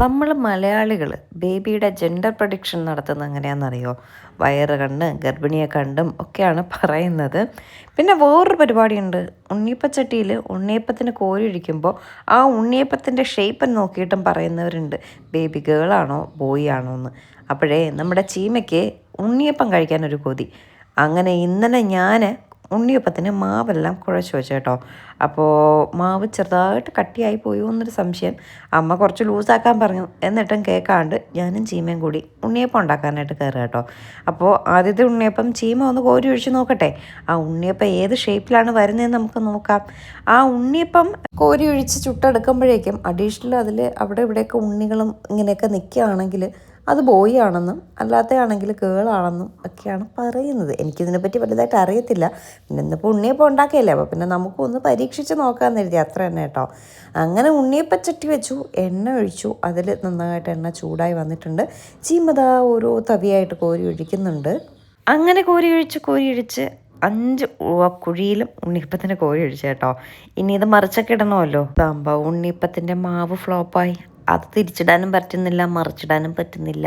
നമ്മൾ മലയാളികൾ ബേബിയുടെ ജെൻഡർ പ്രഡിക്ഷൻ നടത്തുന്നത് എങ്ങനെയാണെന്നറിയോ? വയറ് കണ്ട് ഗർഭിണിയെ കണ്ടും ഒക്കെയാണ് പറയുന്നത്. പിന്നെ വേറൊരു പരിപാടിയുണ്ട്. ഉണ്ണിയപ്പച്ചട്ടിയിൽ ഉണ്ണിയപ്പത്തിന് കോരിയൊഴിക്കുമ്പോൾ ആ ഉണ്ണിയപ്പത്തിൻ്റെ ഷേപ്പ് നോക്കിയിട്ടും പറയുന്നവരുണ്ട് ബേബി ഗേളാണോ ബോയ് ആണോ എന്ന്. അപ്പോഴേ നമ്മുടെ ചീമയ്ക്ക് ഉണ്ണിയപ്പം കഴിക്കാനൊരു കൊതി. അങ്ങനെ ഇന്നലെ ഞാൻ ഉണ്ണിയപ്പത്തിന് മാവെല്ലാം കുഴച്ച് വെച്ചു കേട്ടോ. അപ്പോൾ മാവ് ചെറുതായിട്ട് കട്ടിയായി പോയോ എന്നൊരു സംശയം. അമ്മ കുറച്ച് ലൂസാക്കാൻ പറഞ്ഞു. എന്നിട്ടും കേൾക്കാണ്ട് ഞാനും ചീമയും കൂടി ഉണ്ണിയപ്പം ഉണ്ടാക്കാനായിട്ട് കയറുക കേട്ടോ. അപ്പോൾ ആദ്യത്തെ ഉണ്ണിയപ്പം ചീമ ഒന്ന് കോരി ഒഴിച്ച് നോക്കട്ടെ. ആ ഉണ്ണിയപ്പം ഏത് ഷേപ്പിലാണ് വരുന്നതെന്ന് നമുക്ക് നോക്കാം. ആ ഉണ്ണിയപ്പം കോരി ഒഴിച്ച് ചുട്ടെടുക്കുമ്പോഴേക്കും അഡീഷണൽ അതിൽ അവിടെ ഇവിടെയൊക്കെ ഉണ്ണികളും ഇങ്ങനെയൊക്കെ നിൽക്കുകയാണെങ്കിൽ അത് ബോയ് ആണെന്നും അല്ലാത്തയാണെങ്കിൽ ഗേളാണെന്നും ഒക്കെയാണ് പറയുന്നത്. എനിക്കിതിനെപ്പറ്റി വലുതായിട്ട് അറിയത്തില്ല. പിന്നെ ഇന്നിപ്പോൾ ഉണ്ണിയപ്പം ഉണ്ടാക്കിയല്ലേ, അപ്പോൾ പിന്നെ നമുക്കൊന്ന് പരീക്ഷിച്ച് നോക്കാമെന്ന് എഴുതി, അത്ര തന്നെ കേട്ടോ. അങ്ങനെ ഉണ്ണിയപ്പച്ചട്ടി വെച്ചു, എണ്ണ ഒഴിച്ചു. അതിൽ നന്നായിട്ട് എണ്ണ ചൂടായി വന്നിട്ടുണ്ട്. ചീമത ഓരോ തവിയായിട്ട് കോരി ഒഴിക്കുന്നുണ്ട്. അങ്ങനെ കോരി ഒഴിച്ച് 5 കുഴിയിലും ഉണ്ണിയപ്പത്തിൻ്റെ കോരി ഒഴിച്ചു കേട്ടോ. ഇനി ഇത് മറിച്ചൊക്കെ ഇടണമല്ലോ. സംഭവം ഉണ്ണിയപ്പത്തിൻ്റെ മാവ് ഫ്ലോപ്പായി. അത് തിരിച്ചിടാനും പറ്റുന്നില്ല, മറിച്ചിടാനും പറ്റുന്നില്ല.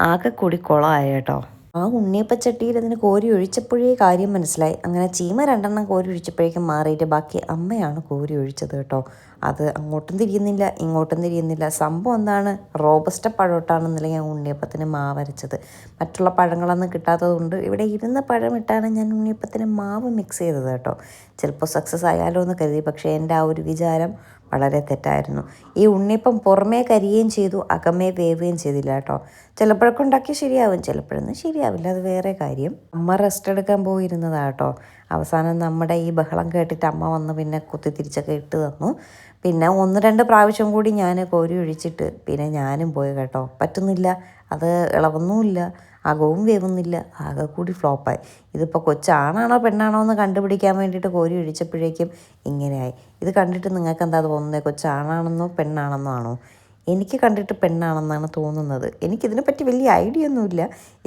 ആകെ കൂടി കുളമായ കേട്ടോ. ആ ഉണ്ണിയപ്പച്ചട്ടിയിൽ അതിന് കോരി ഒഴിച്ചപ്പോഴേ കാര്യം മനസ്സിലായി. അങ്ങനെ ചീമ 2 കോരി ഒഴിച്ചപ്പോഴേക്കും മാറിയിട്ട് ബാക്കി അമ്മയാണ് കോരി ഒഴിച്ചത് കേട്ടോ. അത് അങ്ങോട്ടും തിരിയുന്നില്ല ഇങ്ങോട്ടും തിരിയുന്നില്ല. സംഭവം എന്താണ്, റോബസ്റ്റ പഴമിട്ടാണെന്നില്ലെങ്കിൽ ഞാൻ ഉണ്ണിയപ്പത്തിന് മാവരച്ചത്. മറ്റുള്ള പഴങ്ങളൊന്നും കിട്ടാത്തത് കൊണ്ട് ഇവിടെ ഇരുന്ന പഴമിട്ടാണ് ഞാൻ ഉണ്ണിയപ്പത്തിന് മാവ് മിക്സ് ചെയ്തത് കേട്ടോ. ചിലപ്പോൾ സക്സസ് ആയാലോ എന്ന് കരുതി, പക്ഷേ എൻ്റെ ആ ഒരു വിചാരം വളരെ തെറ്റായിരുന്നു. ഈ ഉണ്ണിയപ്പം പുറമേ കരിയുകയും ചെയ്തു, അകമേ വേവുകയും ചെയ്തില്ല കേട്ടോ. ചിലപ്പോഴൊക്കെ ഉണ്ടാക്കി ശരിയാവും, ചിലപ്പോഴൊന്നും ശരിയാവില്ല, അത് വേറെ കാര്യം. അമ്മ റെസ്റ്റ് എടുക്കാൻ പോയിരുന്നതാണ് കേട്ടോ. അവസാനം നമ്മുടെ ഈ ബഹളം കേട്ടിട്ട് അമ്മ വന്ന് പിന്നെ കുത്തിത്തിരിച്ചൊക്കെ ഇട്ട് തന്നു. പിന്നെ 1-2 പ്രാവശ്യം കൂടി ഞാൻ കോരി ഒഴിച്ചിട്ട് പിന്നെ ഞാനും പോയി കേട്ടോ. പറ്റുന്നില്ല, അത് ഇളവുന്നുമില്ല, അകവും വേവുന്നില്ല, ആകെ കൂടി ഫ്ലോപ്പായി. ഇതിപ്പോൾ കൊച്ചാണാണോ പെണ്ണാണോ എന്ന് കണ്ടുപിടിക്കാൻ വേണ്ടിയിട്ട് കോരി ഒഴിച്ചപ്പോഴേക്കും ഇങ്ങനെയായി. ഇത് കണ്ടിട്ട് നിങ്ങൾക്ക് എന്താ തോന്നുന്നത്, കൊച്ചാണാണെന്നോ പെണ്ണാണെന്നോ ആണോ? എനിക്ക് കണ്ടിട്ട് പെണ്ണാണെന്നാണ് തോന്നുന്നത്. എനിക്കിതിനെപ്പറ്റി വലിയ ഐഡിയ ഒന്നുമില്ല,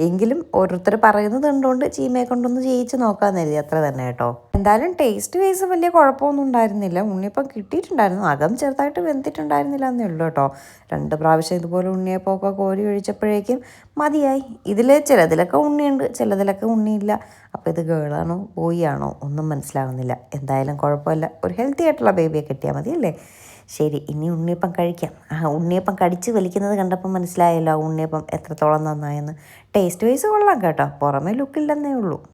എങ്കിലും ഓരോരുത്തർ പറയുന്നത് കണ്ടുകൊണ്ട് ചീമയെ കൊണ്ടൊന്ന് ചെയ്യിച്ച് നോക്കാമെന്ന് കരുതി, അത്ര തന്നെ കേട്ടോ. എന്തായാലും ടേസ്റ്റ് വൈസ് വലിയ കുഴപ്പമൊന്നും ഉണ്ടായിരുന്നില്ല. ഉണ്ണിയപ്പം കിട്ടിയിട്ടുണ്ടായിരുന്നു, അകം ചെറുതായിട്ട് വെന്തിട്ടുണ്ടായിരുന്നില്ല എന്നേ ഉള്ളൂ കേട്ടോ. 2 പ്രാവശ്യം ഇതുപോലെ ഉണ്ണിയപ്പമൊക്കെ കോരി ഒഴിച്ചപ്പോഴേക്കും മതിയായി. ചിലതിലൊക്കെ ഉണ്ണിയുണ്ട്, ചിലതിലൊക്കെ ഉണ്ണിയില്ല. അപ്പോൾ ഇത് ഗേളാണോ ബോയ് ആണോ ഒന്നും മനസ്സിലാവുന്നില്ല. എന്തായാലും കുഴപ്പമില്ല, ഒരു ഹെൽത്തി ആയിട്ടുള്ള ബേബിയെ കിട്ടിയാൽ മതിയല്ലേ. ശരി, ഇനി ഉണ്ണിയപ്പം കഴിക്കാം. ഉണ്ണിയപ്പം കടിച്ച് വലിക്കുന്നത് കണ്ടപ്പോൾ മനസ്സിലായല്ലോ ഉണ്ണിയപ്പം എത്രത്തോളം നന്നായെന്ന്. ടേസ്റ്റ് വൈസ് കൊള്ളാം കേട്ടോ, പുറമേ ലുക്കില്ലെന്നേ ഉള്ളൂ.